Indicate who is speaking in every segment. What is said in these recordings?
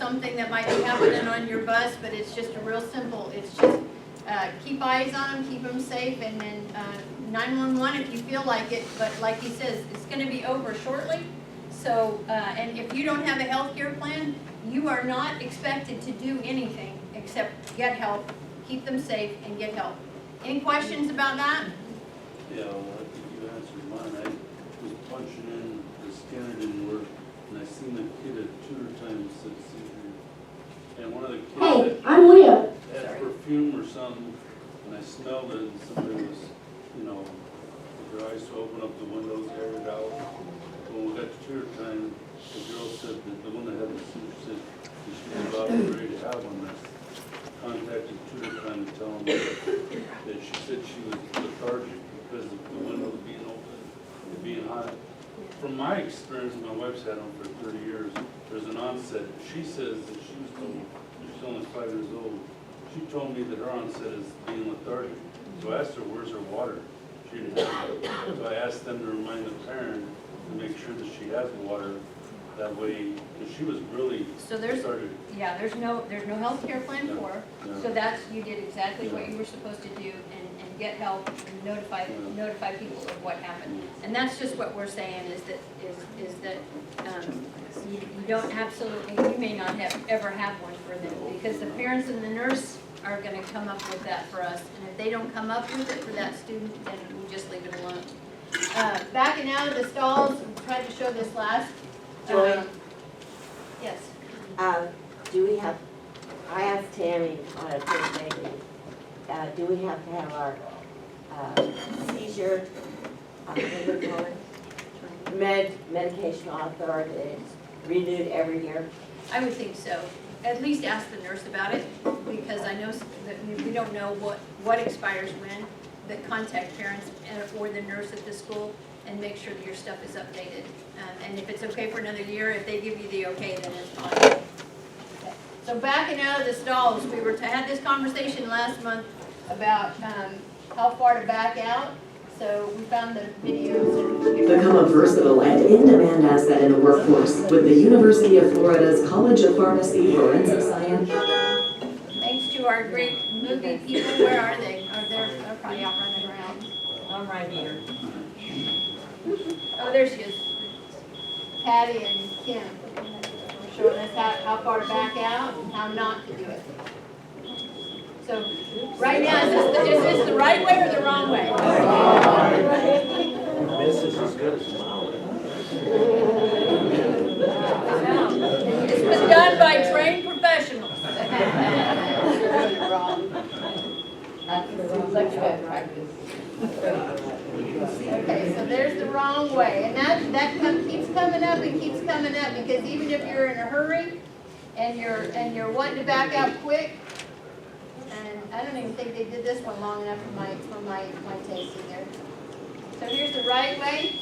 Speaker 1: something that might be happening on your bus, but it's just a real simple, it's just keep eyes on them, keep them safe, and then 911 if you feel like it, but like he says, it's gonna be over shortly. So, and if you don't have a health care plan, you are not expected to do anything except get help, keep them safe, and get help. Any questions about that?
Speaker 2: Yeah, well, I think you answered mine. I was punching in, the scanner didn't work, and I seen the kid at tutor time said seizure. And one of the kids
Speaker 3: Hey, I'm Leah.
Speaker 2: had perfume or something, and I smelled it, and somebody was, you know, with their eyes to open up the windows, air it out. When we got to tutor time, the girl said that the one that had the seizure said that she was about ready to have one. I contacted tutor time to tell them that she said she was lethargic because of the windows being open and being hot. From my experience, my wife's had them for 30 years, there's an onset. She says that she was told, she's only 5 years old, she told me that her onset is being lethargic. So I asked her, where's her water? She didn't have it. So I asked them to remind the parent to make sure that she has water. That way, because she was really
Speaker 1: So there's,
Speaker 2: lethargic.
Speaker 1: yeah, there's no health care plan for her.
Speaker 2: Yeah.
Speaker 1: So that's, you did exactly what you were supposed to do and get help and notify people of what happened. And that's just what we're saying is that you don't absolutely, you may not ever have one for them because the parents and the nurse are gonna come up with that for us. And if they don't come up with it for that student, then we just leave it alone. Backing out of the stalls, we tried to show this last.
Speaker 4: Joy?
Speaker 1: Yes.
Speaker 4: Do we have, I asked Tammy on a Thursday, do we have to have our seizure, what do we call it? Medication authorized, renewed every year?
Speaker 1: I would think so. At least ask the nurse about it, because I know that we don't know what expires when, but contact parents or the nurse at the school and make sure that your stuff is updated. And if it's okay for another year, if they give you the okay, then it's fine. Okay. So backing out of the stalls, we had this conversation last month about how far to back out. So we found the videos.
Speaker 5: Become a versatile and in-demand asset in the workforce with the University of Florida's College of Pharmacy Forensic Science.
Speaker 1: Thanks to our great movie people. Where are they? They're probably out running around.
Speaker 4: I'm right here.
Speaker 1: Oh, there she is. Patty and Kim. They're showing us how far to back out and how not to do it. So, right now, is this the right way or the wrong way?
Speaker 2: This is as good as smiling.
Speaker 1: It's been done by trained professionals. Okay, so there's the wrong way, and that keeps coming up and keeps coming up because even if you're in a hurry and you're wanting to back out quick, and I don't even think they did this one long enough for my tasting here. So here's the right way.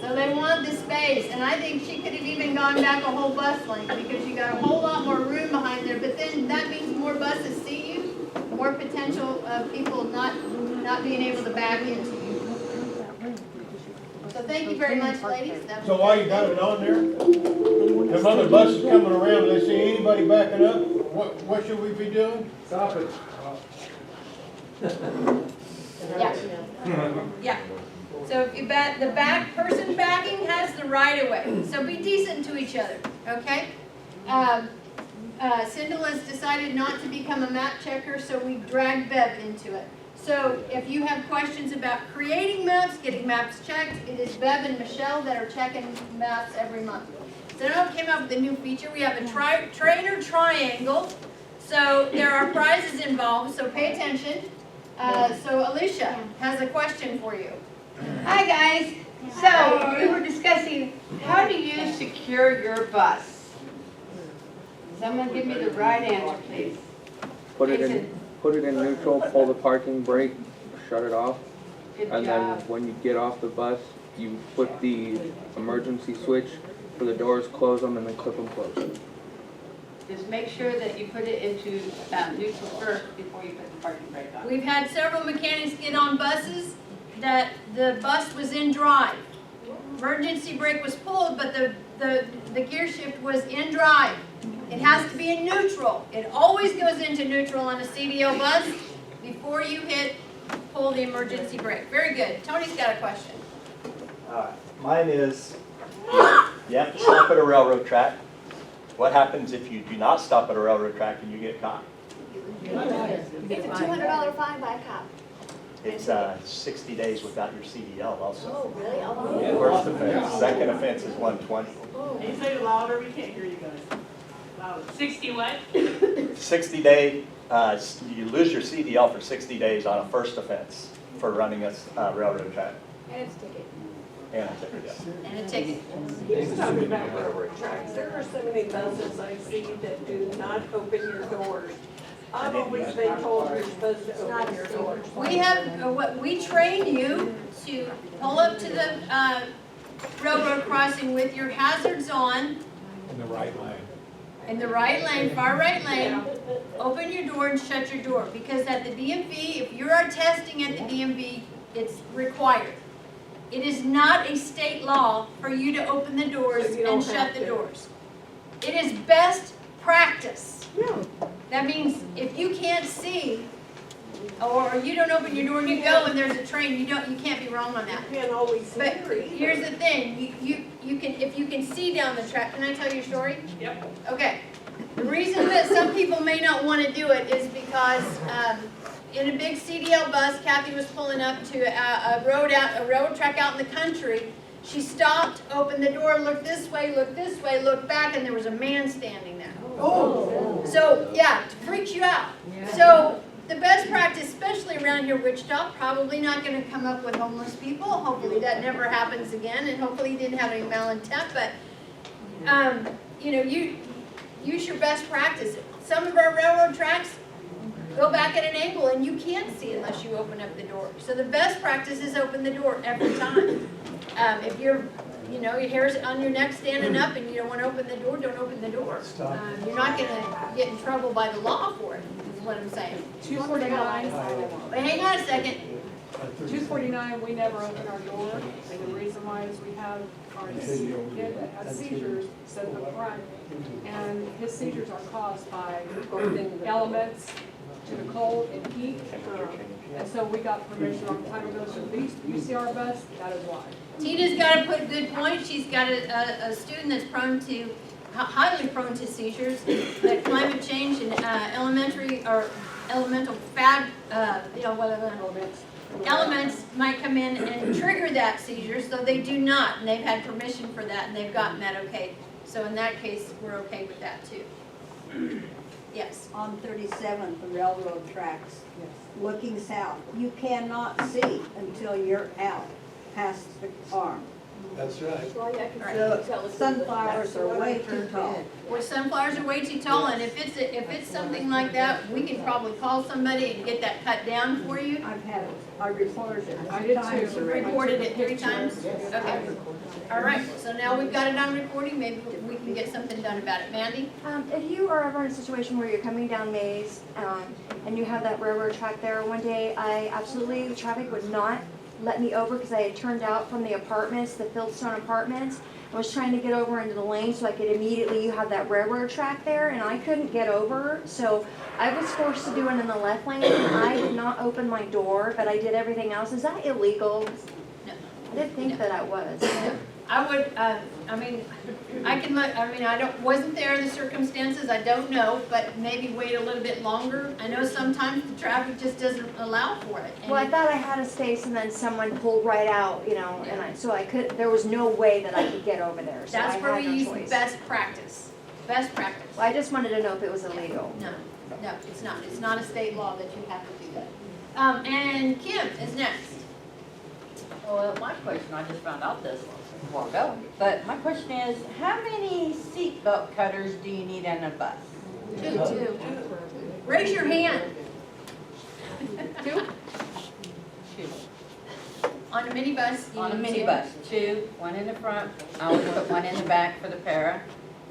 Speaker 1: So they want the space, and I think she could have even gone back a whole bus length because you got a whole lot more room behind there, but then that means more buses see you, more potential of people not being able to back into you. So thank you very much, ladies. That was
Speaker 6: So while you got it on there, them other buses coming around, they see anybody backing up, what should we be doing?
Speaker 7: Stop it.
Speaker 1: Yeah. Yeah. So if you the back person backing has the right of way. So be decent to each other, okay? Sindel has decided not to become a map checker, so we dragged Bev into it. So if you have questions about creating maps, getting maps checked, it is Bev and Michelle that are checking maps every month. So now we came up with a new feature. We have a trainer triangle. So there are prizes involved, so pay attention. So Alicia has a question for you.
Speaker 8: Hi guys. So we were discussing how do you secure your bus? Someone give me the right answer, please.
Speaker 7: Put it in neutral, pull the parking brake, shut it off,
Speaker 8: Good
Speaker 7: and then
Speaker 8: job.
Speaker 7: when you get off the bus, you flip the emergency switch, for the doors, close them, and then clip them closed.
Speaker 8: Just make sure that you put it into neutral first before you put the parking brake on.
Speaker 1: We've had several mechanics get on buses that the bus was in drive. Emergency brake was pulled, but the gear shift was in drive. It has to be in neutral. It always goes into neutral on a CDL bus before you pull the emergency brake. Very good. Tony's got a question.
Speaker 3: Mine is, you have to stop at a railroad track. What happens if you do not stop at a railroad track and you get caught?
Speaker 9: It's a $200 fine by a cop.
Speaker 3: It's 60 days without your CDL also.
Speaker 9: Oh, really? Oh,
Speaker 3: First offense, second offense is 120.
Speaker 10: Can you say it louder? We can't hear you guys. Louder. 60 what?
Speaker 3: 60 day, you lose your CDL for 60 days on a first offense for running a railroad track.
Speaker 9: and it's a ticket.
Speaker 3: And a ticket, yes.
Speaker 1: And a ticket.
Speaker 11: He's talking about railroad tracks. There are so many buses I see that do not open your doors. I've always been told you're supposed to open your doors.
Speaker 1: We have, we train you to pull up to the railroad crossing with your hazards on.
Speaker 6: In the right lane.
Speaker 1: In the right lane, far right lane, open your door and shut your door. Because at the DMV, if you are testing at the DMV, it's required. It is not a state law for you to open the doors
Speaker 11: So you don't
Speaker 1: and shut
Speaker 11: have
Speaker 1: the
Speaker 11: to.
Speaker 1: doors. It is best practice. That means if you can't see, or you don't open your door and you go and there's a train, you can't be wrong on that.
Speaker 11: You can't always
Speaker 1: But
Speaker 11: hear either.
Speaker 1: here's the thing, you can, if you can see down the track, can I tell you a story?
Speaker 10: Yep.
Speaker 1: Okay. The reason that some people may not want to do it is because in a big CDL bus, Kathy was pulling up to a road track out in the country. She stopped, opened the door, looked this way, looked back, and there was a man standing there.
Speaker 11: Oh.
Speaker 1: So, yeah, it freaks you out. So, the best practice, especially around here, Wichita, probably not going to come up with homeless people. Hopefully that never happens again, and hopefully you didn't have any malintent, but, you know, you use your best practice. Some of our railroad tracks go back at an angle, and you can't see unless you open up the door. So the best practice is open the door every time. If you're, you know, your hair's on your neck standing up and you don't want to open the door, don't open the door. You're not going to get in trouble by the law for it, is what I'm saying.
Speaker 10: 249.
Speaker 1: But hang on a second.
Speaker 10: 249, we never open our door, and the reason why is we have our kid that has seizures set up front, and his seizures are caused by elements to the cold and heat. And so we got permission a long time ago, so if you see our bus, that is why.
Speaker 1: Tina's got to put a good point. She's got a student that's prone to, highly prone to seizures, that climate change and elemental elements might come in and trigger that seizure, so they do not, and they've had permission for that, and they've gotten that okay. So in that case, we're okay with that too. Yes.
Speaker 12: On 37th, the railroad tracks, looking south, you cannot see until you're out past the arm.
Speaker 6: That's right.
Speaker 11: Well, yeah, 'cause
Speaker 1: Right.
Speaker 11: you tell us
Speaker 12: Sunflowers are way too tall.
Speaker 1: Where sunflowers are way too tall, and if it's something like that, we can probably call somebody and get that cut down for you.
Speaker 12: I've had it, I reported it
Speaker 10: I
Speaker 12: 3
Speaker 10: did
Speaker 12: times
Speaker 10: too.
Speaker 12: already.
Speaker 1: Reported it 3 times? Okay. All right, so now we've got it on recording, maybe we can get something done about it. Mandy?
Speaker 9: If you are ever in a situation where you're coming down Maze and you have that railroad track there, one day traffic would not let me over because I had turned out from the apartments, the Fieldstone apartments. I was trying to get over into the lane so I could immediately, you have that railroad track there, and I couldn't get over. So I was forced to do it in the left lane. I did not open my door, but I did everything else. Is that illegal?
Speaker 1: No.
Speaker 9: I did think that I was.
Speaker 1: I would, wasn't there in the circumstances, I don't know, but maybe wait a little bit longer. I know sometimes the traffic just doesn't allow for it. And
Speaker 9: Well, I thought I had a space and then someone pulled right out, you know, and there was no way that I could get over there, so I
Speaker 1: that's where
Speaker 9: had
Speaker 1: we
Speaker 9: no
Speaker 1: use
Speaker 9: choice.
Speaker 1: best practice. Best practice.
Speaker 9: Well, I just wanted to know if it was illegal.
Speaker 1: No, it's not. It's not a state law that you have to do that. And Kim is next.
Speaker 13: Well, my question, I just found out this a while ago, but my question is, how many seatbelt cutters do you need in a bus?
Speaker 1: 2. Raise your hand.
Speaker 13: 2?
Speaker 1: On a minibus, you
Speaker 13: On a
Speaker 1: need two.
Speaker 13: minibus, two, one in the front, I always put one in the back for the para.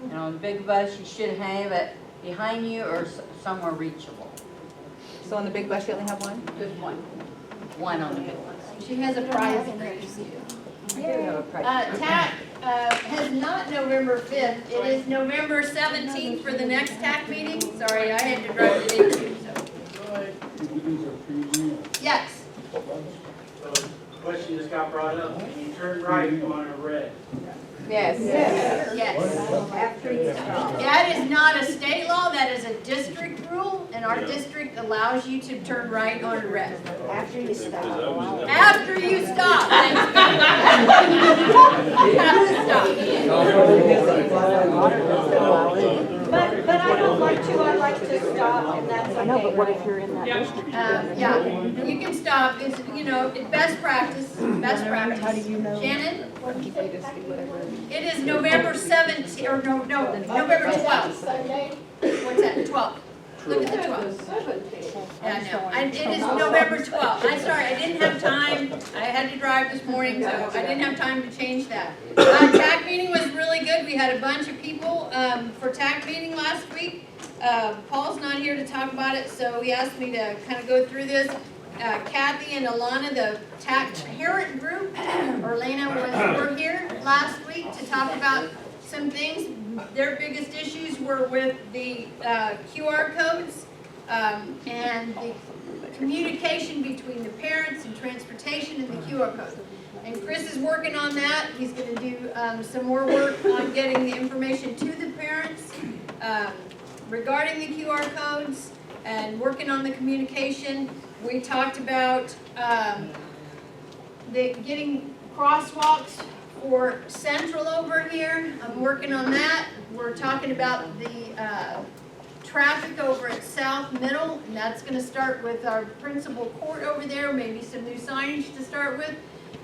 Speaker 13: And on the big bus, you should have it behind you or somewhere reachable.
Speaker 14: So on the big bus, you only have one?
Speaker 13: Just one. One on the big bus.
Speaker 1: She has a prize in there.
Speaker 13: I do have a price.
Speaker 1: TAC has not November 5th. It is November 17th for the next TAC meeting. Sorry, I had to drive it in too, so. Yes.
Speaker 15: Question just got brought up, when you turn right, you want a red.
Speaker 14: Yes.
Speaker 1: Yes.
Speaker 12: After you stop.
Speaker 1: That is not a state law, that is a district rule, and our district allows you to turn right on a red.
Speaker 12: After you
Speaker 2: Because
Speaker 12: stop.
Speaker 2: I was never-
Speaker 1: After you stop. Thanks. You have to stop.
Speaker 12: But I don't like to, I like to stop, and that's okay.
Speaker 14: I know, but what if you're in that district?
Speaker 1: Yeah, you can stop, it's, you know, it's best practice, best practice.
Speaker 14: How do you know?
Speaker 1: Shannon,
Speaker 14: They just do whatever.
Speaker 1: it is November 17th, or no, November 12th. What's that, 12th? Look at the 12th. Yeah, I know, it is November 12th. I'm sorry, I didn't have time, I had to drive this morning, so I didn't have time to change that. TAC meeting was really good, we had a bunch of people, for TAC meeting last week. Paul's not here to talk about it, so he asked me to kind of go through this. Kathy and Alana, the TAC parent group, were here last week to talk about some things. Their biggest issues were with the QR codes and the communication between the parents and transportation and the QR code. And Chris is working on that. He's going to do some more work on getting the information to the parents regarding the QR codes and working on the communication. We talked about getting crosswalks for Central over here. I'm working on that. We're talking about the traffic over at South Middle, and that's going to start with our principal court over there, maybe some new signage to start with.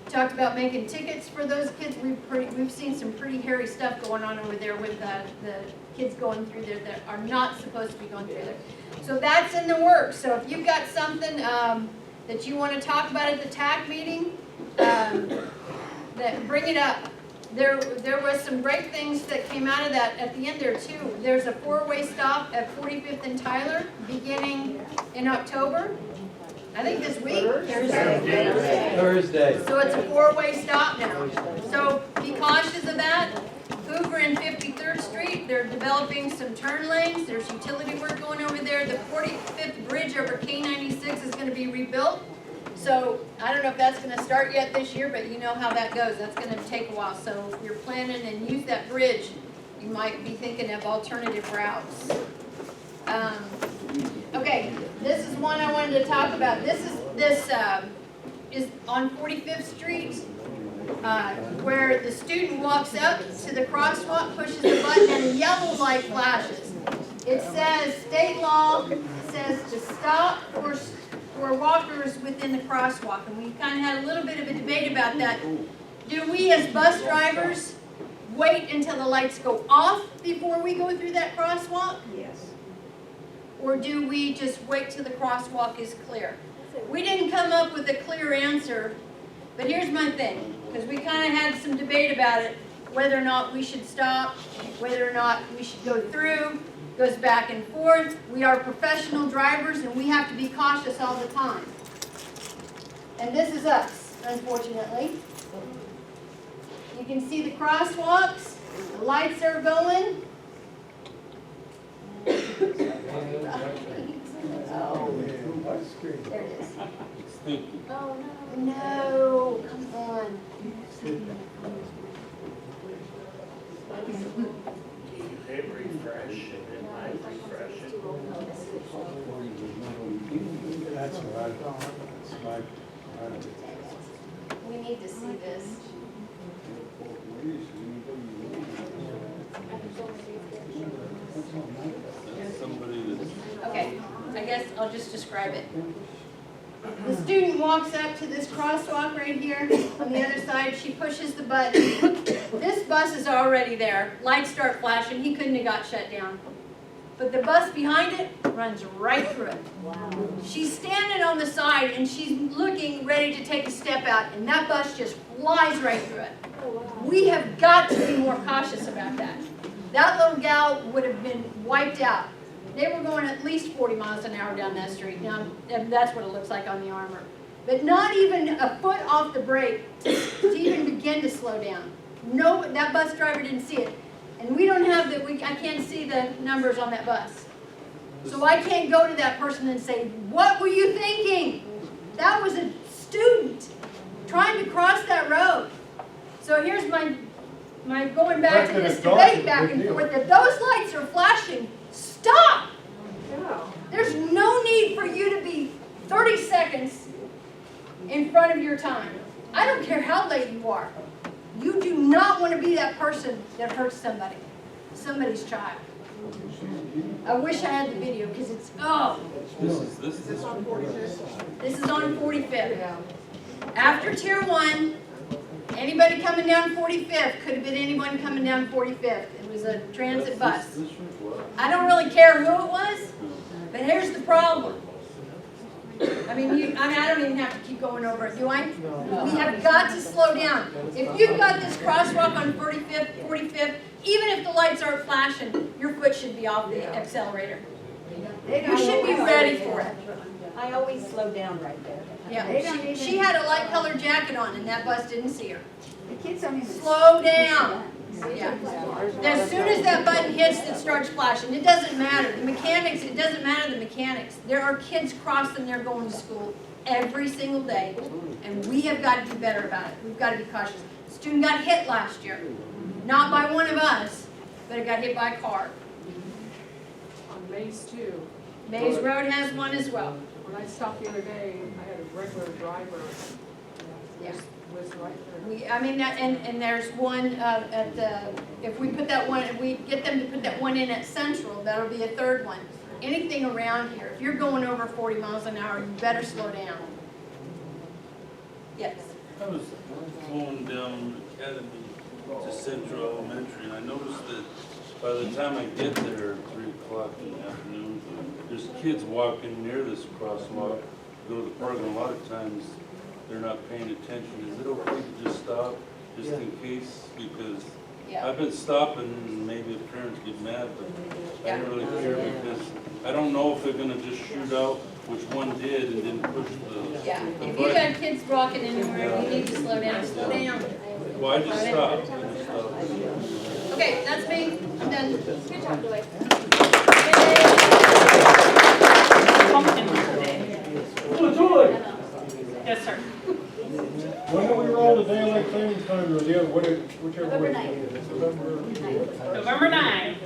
Speaker 1: Talked about making tickets for those kids. We've seen some pretty hairy stuff going on over there with the kids going through there that are not supposed to be going through there. So that's in the works. So if you've got something that you want to talk about at the TAC meeting, that bring it up. There was some great things that came out of that at the end there too. There's a 4-way stop at 45th and Tyler beginning in October. I think this week.
Speaker 3: Thursday.
Speaker 1: So it's a 4-way stop now. So be cautious of that. Hoover and 53rd Street, they're developing some turn lanes. There's utility work going over there. The 45th bridge over K96 is going to be rebuilt. So I don't know if that's going to start yet this year, but you know how that goes. That's going to take a while. So if you're planning and use that bridge, you might be thinking of alternative routes. Okay, this is one I wanted to talk about. This is on 45th Street, where the student walks up to the crosswalk, pushes the button, and a yellow light flashes. It says, state law says to stop for walkers within the crosswalk, and we kind of had a little bit of a debate about that. Do we as bus drivers wait until the lights go off before we go through that crosswalk?
Speaker 12: Yes.
Speaker 1: Or do we just wait till the crosswalk is clear? We didn't come up with a clear answer, but here's my thing, because we kind of had some debate about it, whether or not we should stop, whether or not we should go through. Goes back and forth. We are professional drivers and we have to be cautious all the time. And this is us, unfortunately. You can see the crosswalks, the lights are going. Oh, there it is. Oh no. No, come on.
Speaker 15: Hit refresh, and I refresh it.
Speaker 6: That's right. That's right.
Speaker 1: We need to see this.
Speaker 2: That's somebody that's
Speaker 1: Okay, I guess I'll just describe it. The student walks up to this crosswalk right here. On the other side, she pushes the button. This bus is already there. Lights start flashing. He couldn't have got shut down. but the bus behind it runs right through it. She's standing on the side and she's looking, ready to take a step out, and that bus just flies right through it. We have got to be more cautious about that. That little gal would have been wiped out. They were going at least 40 miles an hour down that street. Now, and that's what it looks like on the armor. But not even a foot off the brake to even begin to slow down. No, that bus driver didn't see it. And we don't have I can't see the numbers on that bus. So I can't go to that person and say, what were you thinking? That was a student trying to cross that road. So here's my going back to this debate back and forth. If those lights are flashing, stop! There's no need for you to be 30 seconds in front of your time. I don't care how late you are. You do not want to be that person that hurts somebody's child. I wish I had the video because it's,
Speaker 2: This is on 45th.
Speaker 1: This is on 45th. After Tier 1, anybody coming down 45th could have been anyone coming down 45th. It was a transit bus. I don't really care who it was, but here's the problem. I mean, I don't even have to keep going over it, do I? We have got to slow down. If you've got this crosswalk on 45th, even if the lights aren't flashing, your foot should be off the accelerator. You should be ready for it.
Speaker 12: I always slow down right there.
Speaker 1: Yeah, she had a light colored jacket on and that bus didn't see her.
Speaker 12: The kids don't even.
Speaker 1: Slow down. Yeah. As soon as that button hits, it starts flashing. It doesn't matter. The mechanics, it doesn't matter the mechanics. There are kids crossing there going to school every single day. And we have got to be better about it. We've got to be cautious. A student got hit last year. Not by one of us, but it got hit by a car.
Speaker 10: On Maze 2.
Speaker 1: Maze Road has one as well.
Speaker 10: When I stopped the other day, I had a regular driver.
Speaker 1: Yeah.
Speaker 10: Was right there.
Speaker 1: I mean, and there's one at the, if we put that one, if we get them to put that one in at Central, that'll be a third one. Anything around here, if you're going over 40 miles an hour, you better slow down. Yes.
Speaker 2: I was going down Academy to Central Elementary, and I noticed that by the time I get there at 3 o'clock in the afternoon, there's kids walking near this crosswalk, go to the park, and a lot of times they're not paying attention. Is it okay to just stop, just in case? Because I've been stopping, and maybe the parents get mad, but I don't really care because I don't know if they're gonna just shoot out which one did and didn't push the
Speaker 1: Yeah,
Speaker 2: the
Speaker 1: if you
Speaker 2: button.
Speaker 1: got kids walking anywhere, you need to slow down, slow down.
Speaker 2: Well, I just stopped. I just stopped.
Speaker 1: Okay, that's me, I'm done. Good job, Julie.
Speaker 10: Yes, sir.
Speaker 6: When do we roll the daylight savings time or the other, whichever way?
Speaker 10: November 9.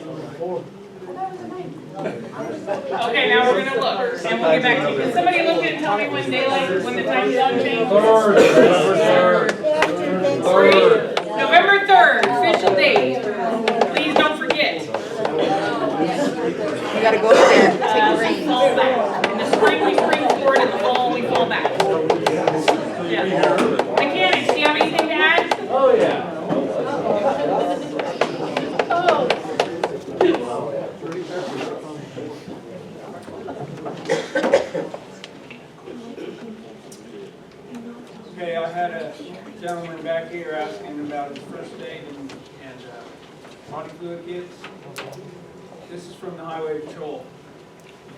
Speaker 10: Okay, now we're gonna look, and we'll get back to you. Can somebody look at and tell me when the time zone changes? November 3rd, official date. Please don't forget.
Speaker 14: You gotta go there, take a rain.
Speaker 10: Fall back. In the spring, we spring forward, in the fall, we fall back. Yeah. Mechanics, do you have anything to add?
Speaker 15: Oh, yeah.
Speaker 16: Okay, I had a gentleman back here asking about his first aid and body fluid kits. This is from the Highway Patrol.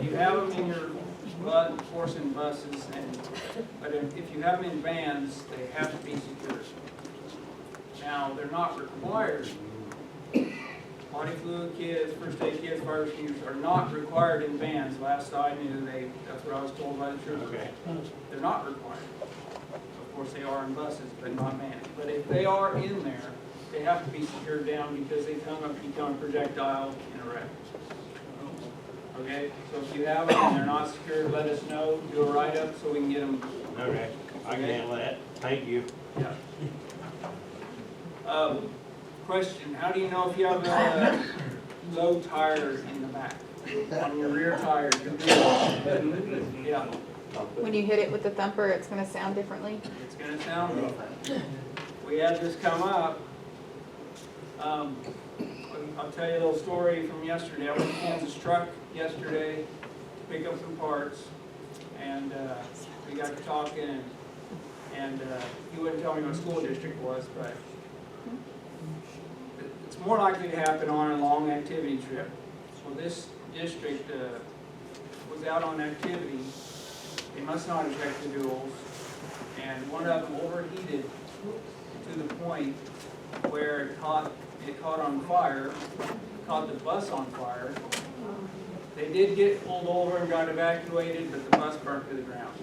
Speaker 16: You have them in your forcing buses, but if you have them in vans, they have to be secured. Now, they're not required. Body fluid kits, first aid kits, fire extinguishers are not required in vans. Last I knew, that's what I was told by the church.
Speaker 15: Okay.
Speaker 16: They're not required. Of course, they are in buses, but not vans. But if they are in there, they have to be secured down because they've hung up, become a projectile in a wreck. Okay, so if you have them and they're not secured, let us know, do a write-up so we can get them.
Speaker 15: Okay, I can handle that. Thank you.
Speaker 16: Yeah. Question, how do you know if you have low tires in the back? On your rear tires? Yeah.
Speaker 14: When you hit it with the thumper, it's gonna sound differently.
Speaker 16: It's gonna sound different. We had this come up. I'll tell you a little story from yesterday. I went to Kansas Truck yesterday to pick up some parts, and we got to talking, and he wouldn't tell me what school district it was, but it's more likely to happen on a long activity trip. So this district was out on activity. They must not have checked the duals, and one of them overheated to the point where it caught on fire, caught the bus on fire. They did get pulled over and got evacuated, but the bus burnt to the ground.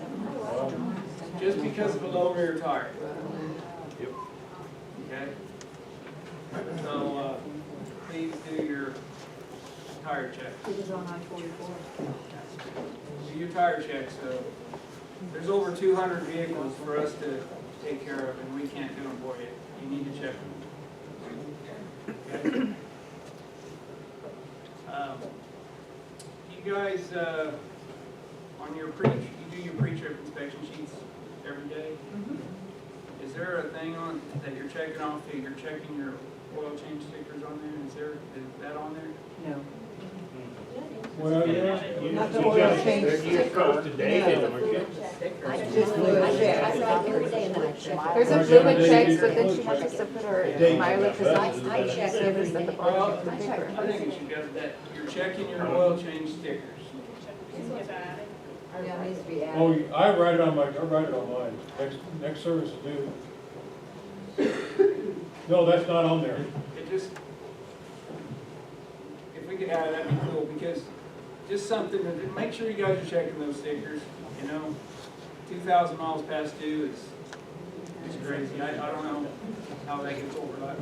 Speaker 16: Just because of a low rear tire. Okay? So, please do your tire check.
Speaker 12: It was on I-44.
Speaker 16: Do your tire check, so there's over 200 vehicles for us to take care of, and we can't do them for you. You need to check them. Okay. You guys, on your you do your pre-trip inspection sheets every day? Is there a thing on that you're checking off that you're checking your oil change stickers on there? Is that on there?
Speaker 12: No.
Speaker 6: Well, yeah.
Speaker 12: Not the oil change
Speaker 15: You're supposed to date it, aren't you?
Speaker 14: There's a fluid checks, but then she wants us to put our mileage, because I check everything at the bottom of the paper.
Speaker 16: I think it should go that you're checking your oil change stickers.
Speaker 12: Yeah, it needs to be added.
Speaker 6: Oh, I write it on mine, next service is due. No, that's not on there.
Speaker 16: It just, if we could add it, that'd be cool, because just something to make sure you guys are checking those stickers, you know. 2,000 miles past due is crazy. I don't know how that gets overlooked.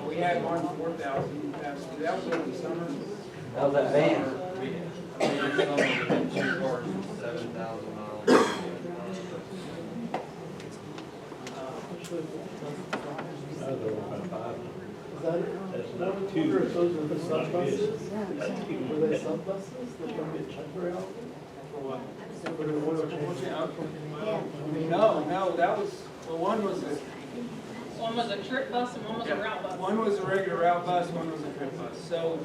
Speaker 16: We had one 4,000 past due. That was over the summer.
Speaker 7: That was that van.
Speaker 15: That's not two. Were they sub buses that don't get cheaper out?
Speaker 16: For what?
Speaker 15: For the oil change?
Speaker 16: No, that was, well, one was
Speaker 10: a trip bus and one was a route bus.
Speaker 16: One was a regular route bus, one was a trip bus. So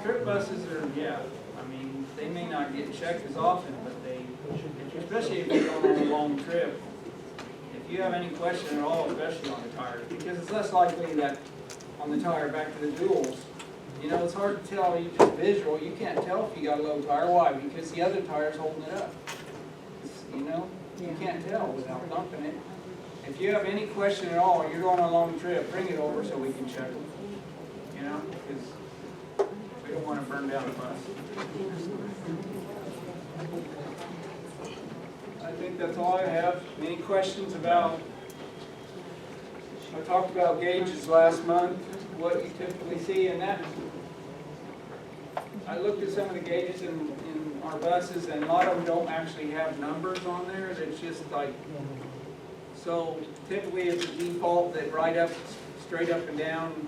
Speaker 16: trip buses are, yeah, I mean, they may not get checked as often, but they, especially if you're going on a long trip, if you have any question at all, especially on the tires, because it's less likely that on the tire back to the duals, you know, it's hard to tell, you just visual, you can't tell if you got a low tire. Why? Because the other tire's holding it up. You know, you can't tell without dumping it. If you have any question at all, you're going on a long trip, bring it over so we can check it. You know, because we don't want to burn down the bus. I think that's all I have. Any questions about, I talked about gauges last month, what you typically see in that. I looked at some of the gauges in our buses, and a lot of them don't actually have numbers on there. It's just like, so typically it's a default that right up, straight up and down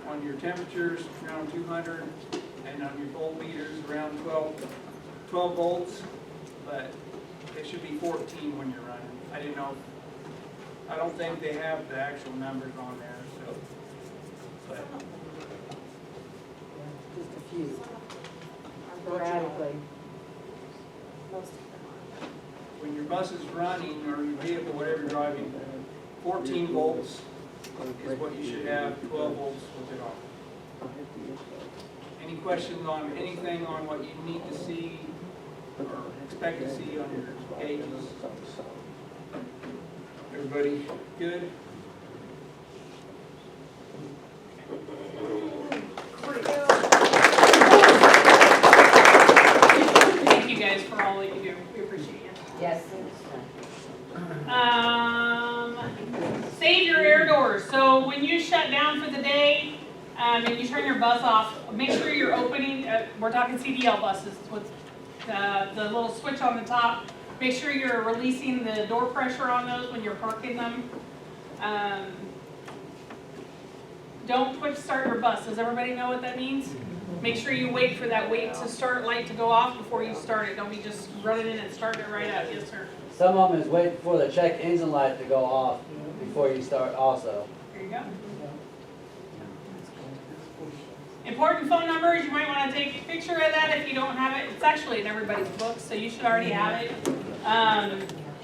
Speaker 16: on your temperatures around 200, and on your voltmeters around 12 volts, but it should be 14 when you're running. I didn't know. I don't think they have the actual numbers on there, so. But
Speaker 12: Just a few. Sporadically.
Speaker 16: when your bus is running, or your vehicle, whatever you're driving, 14 volts is what you should have, 12 volts with it off. Any questions on anything on what you need to see or expect to see on your gauges? Everybody good?
Speaker 10: Thank you guys for all that you do. We appreciate you.
Speaker 4: Yes.
Speaker 10: Save your air doors. So when you shut down for the day and you turn your bus off, make sure you're opening, we're talking CDL buses with the little switch on the top. Make sure you're releasing the door pressure on those when you're parking them. Don't quick start your bus. Does everybody know what that means? Make sure you wait for that wait to start light to go off before you start it. Don't be just running in and starting it right up. Yes, sir.
Speaker 7: Some of them is waiting for the check engine light to go off before you start also.
Speaker 10: There you go.
Speaker 17: Important phone numbers, you might want to take a picture of that if you don't have it. It's actually in everybody's book, so you should already have it.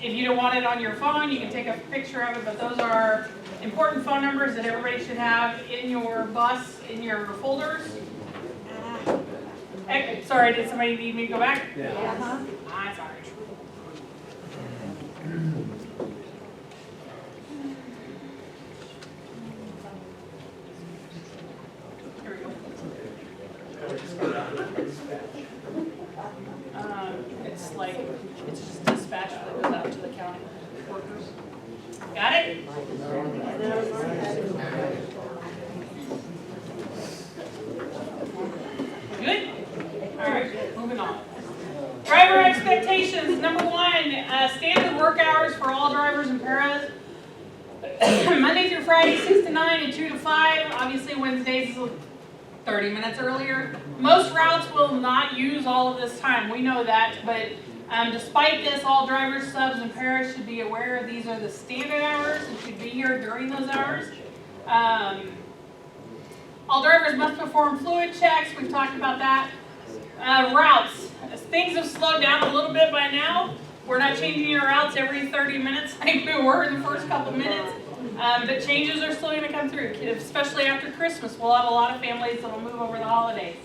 Speaker 17: If you don't want it on your phone, you can take a picture of it, but those are important phone numbers that everybody should have in your bus, in your folders. Sorry, did somebody need me to go back?
Speaker 12: Uh-huh.
Speaker 17: I'm sorry. Here we go. It's just dispatch that goes out to the county workers. Got it? Good? All right, moving on. Driver expectations, number one, standard work hours for all drivers and paras. Monday through Friday, 6 to 9 and 2 to 5. Obviously, Wednesdays is 30 minutes earlier. Most routes will not use all of this time. We know that, but despite this, all drivers, subs, and paras should be aware these are the standard hours and should be here during those hours. All drivers must perform fluid checks. We've talked about that. Routes. Things have slowed down a little bit by now. We're not changing your routes every 30 minutes like we were in the first couple minutes. But changes are still going to come through, especially after Christmas. We'll have a lot of families that will move over the holidays.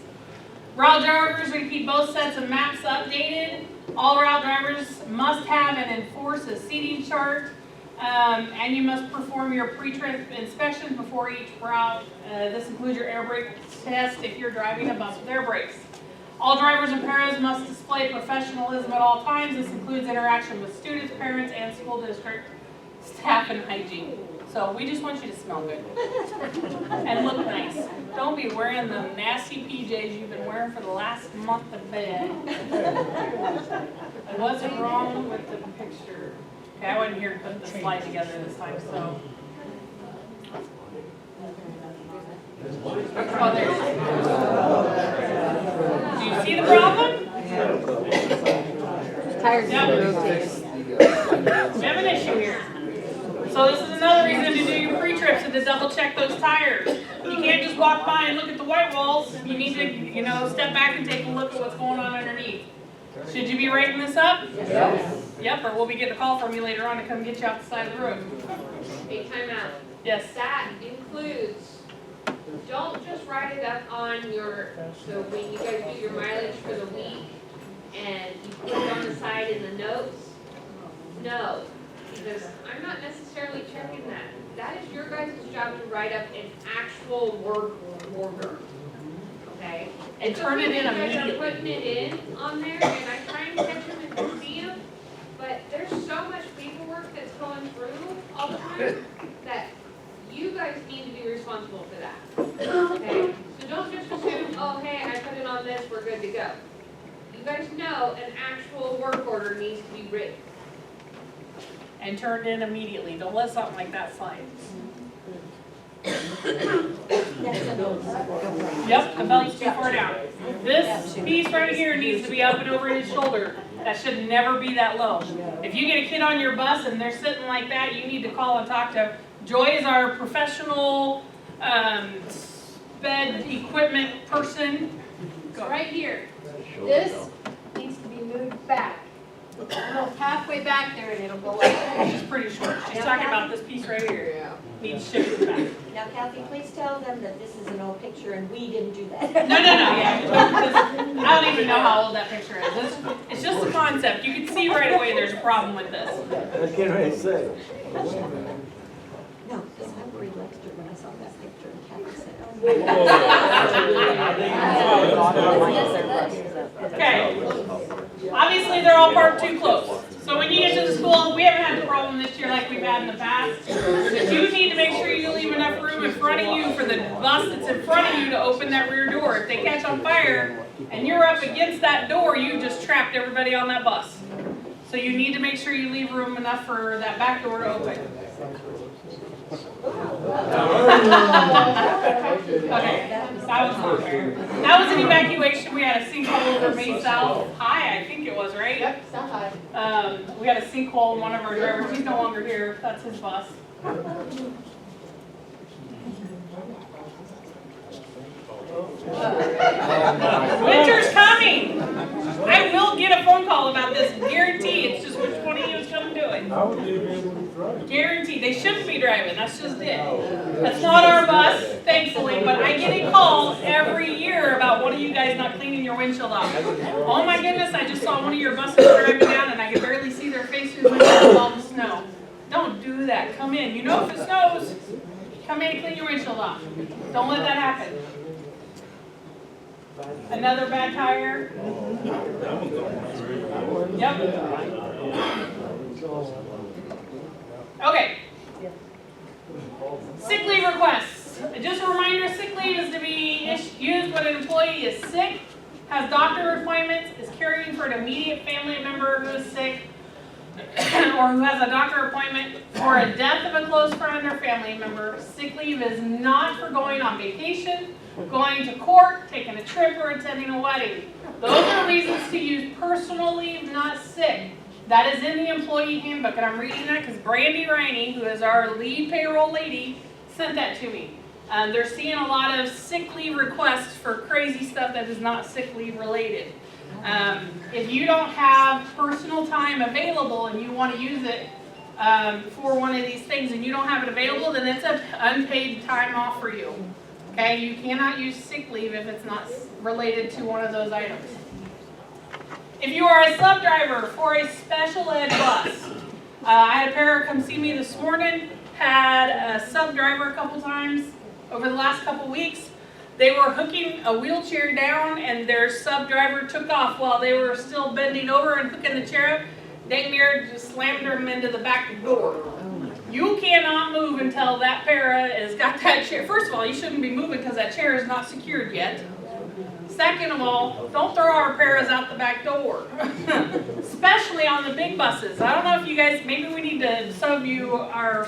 Speaker 17: Route drivers, we keep both sets of maps updated. All route drivers must have and enforce a seating chart. And you must perform your pre-trip inspection before each route. This includes your air brake test if you're driving a bus with air brakes. All drivers and paras must display professionalism at all times. This includes interaction with students, parents, and school district staff and hygiene. So we just want you to smell good and look nice. Don't be wearing the nasty PJs you've been wearing for the last month of bed. What's wrong with the picture? Okay, I wasn't here to put the slide together this time, so. Oh, there. Do you see the problem?
Speaker 14: Tires
Speaker 17: Yep. We have an issue here. So this is another reason to do your pre-trips and to double check those tires. You can't just walk by and look at the white walls. You need to, step back and take a look at what's going on underneath. Should you be writing this up?
Speaker 14: Yes.
Speaker 17: Yep, or we'll be getting a call from you later on to come get you off the side of the road.
Speaker 18: Hey, time out.
Speaker 17: Yes.
Speaker 18: That includes, don't just write it up on your, so when you guys do your mileage for the week and you put it on the side in the notes, no, because I'm not necessarily checking that. That is your guys' job to write up an actual work order, okay?
Speaker 17: And turn it in
Speaker 18: You guys
Speaker 17: immediately.
Speaker 18: are putting it in on there, and I try and catch them if I see them, but there's so much paperwork that's going through all the time that you guys need to be responsible for that, okay? So don't just assume, oh, hey, I put it on this, we're good to go. You guys know an actual work order needs to be written.
Speaker 17: And turned in immediately. Don't let something like that slide. Yep, the belt's too far down. This piece right here needs to be up and over his shoulder. That should never be that low. If you get a kid on your bus and they're sitting like that, you need to call and talk to Joy is our professional bed equipment person. Go right here. This needs to be moved back. Almost halfway back there and it'll go like that. She's pretty short. She's talking about this piece right here. Needs shifted back.
Speaker 4: Now Kathy, please tell them that this is an old picture and we didn't do that.
Speaker 17: No, yeah. I don't even know how old that picture is. It's just a concept. You can see right away there's a problem with this.
Speaker 7: What can I say?
Speaker 4: No, because I relaxed her when I saw that picture and Kathy said,
Speaker 17: Okay. Obviously, they're all parked too close. So when you get to the school, we haven't had the problem this year like we've had in the past. But you need to make sure you leave enough room in front of you for the bus that's in front of you to open that rear door. If they catch on fire and you're up against that door, you just trapped everybody on that bus. So you need to make sure you leave room enough for that back door to open. Okay, that was not fair. That was an evacuation. We had a sinkhole over May South High, I think it was, right?
Speaker 14: Yep, South High.
Speaker 17: We had a sinkhole in one of our drivers. He's no longer here. That's his bus. Winter's coming. I will get a phone call about this, guarantee. It's just which one of you is gonna do it.
Speaker 6: I would be able to drive.
Speaker 17: Guaranteed. They shouldn't be driving, that's just it. That's not our bus, thankfully, but I get a call every year about one of you guys not cleaning your windshield off. Oh my goodness, I just saw one of your buses driving down and I could barely see their faces because of all the snow. Don't do that, come in. You know if it snows, come in and clean your windshield off. Don't let that happen. Another bad tire. Yep. Okay. Sick leave requests. Just a reminder, sick leave is to be used when an employee is sick, has doctor appointments, is caring for an immediate family member who is sick, or who has a doctor appointment, or a death of a close friend or family member. Sick leave is not for going on vacation, going to court, taking a trip, or attending a wedding. Those are reasons to use personal leave, not sick. That is in the employee handbook, and I'm reading that because Brandy Riney, who is our lead payroll lady, sent that to me. They're seeing a lot of sick leave requests for crazy stuff that is not sick leave related. If you don't have personal time available and you want to use it for one of these things and you don't have it available, then it's an unpaid time off for you. Okay, you cannot use sick leave if it's not related to one of those items. If you are a sub driver for a special ed bus, I had a para come see me this morning, had a sub driver a couple times over the last couple weeks. They were hooking a wheelchair down and their sub driver took off while they were still bending over and hooking the chair up. Dang near just slammed them into the back door. You cannot move until that para has got that chair. First of all, you shouldn't be moving because that chair is not secured yet. Second of all, don't throw our paras out the back door. Especially on the big buses. I don't know if you guys, maybe we need to sub you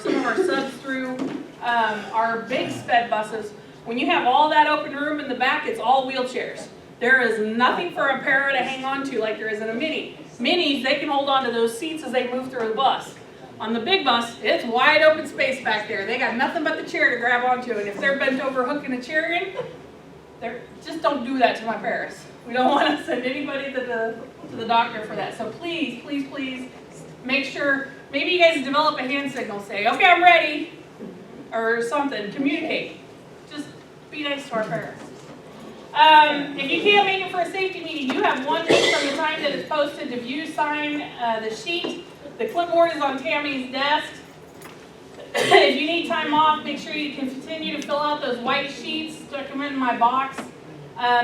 Speaker 17: some of our subs through our big sped buses. When you have all that open room in the back, it's all wheelchairs. There is nothing for a para to hang on to like there is in a mini. Minis, they can hold on to those seats as they move through the bus. On the big bus, it's wide open space back there. They got nothing but the chair to grab onto, and if they're bent over hooking a chair in, just don't do that to my paras. We don't want to send anybody to the doctor for that. So please, please, please make sure, maybe you guys develop a hand signal, say, okay, I'm ready, or something, communicate. Just be nice to our paras. If you can't make it for a safety meeting, you have 1 week from the time that it's posted to view, sign the sheet. The clipboard is on Tammy's desk. If you need time off, make sure you can continue to fill out those white sheets, stick them in my box.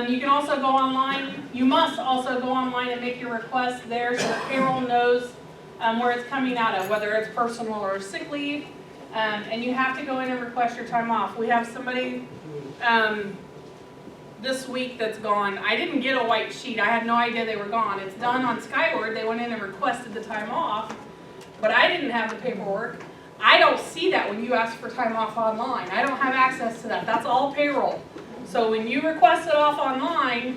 Speaker 17: You can also go online. You must also go online and make your request there so the payroll knows where it's coming out of, whether it's personal or sick leave. And you have to go in and request your time off. We have somebody this week that's gone. I didn't get a white sheet. I had no idea they were gone. It's done on Skyward. They went in and requested the time off, but I didn't have the paperwork. I don't see that when you ask for time off online. I don't have access to that. That's all payroll. So when you request it off online,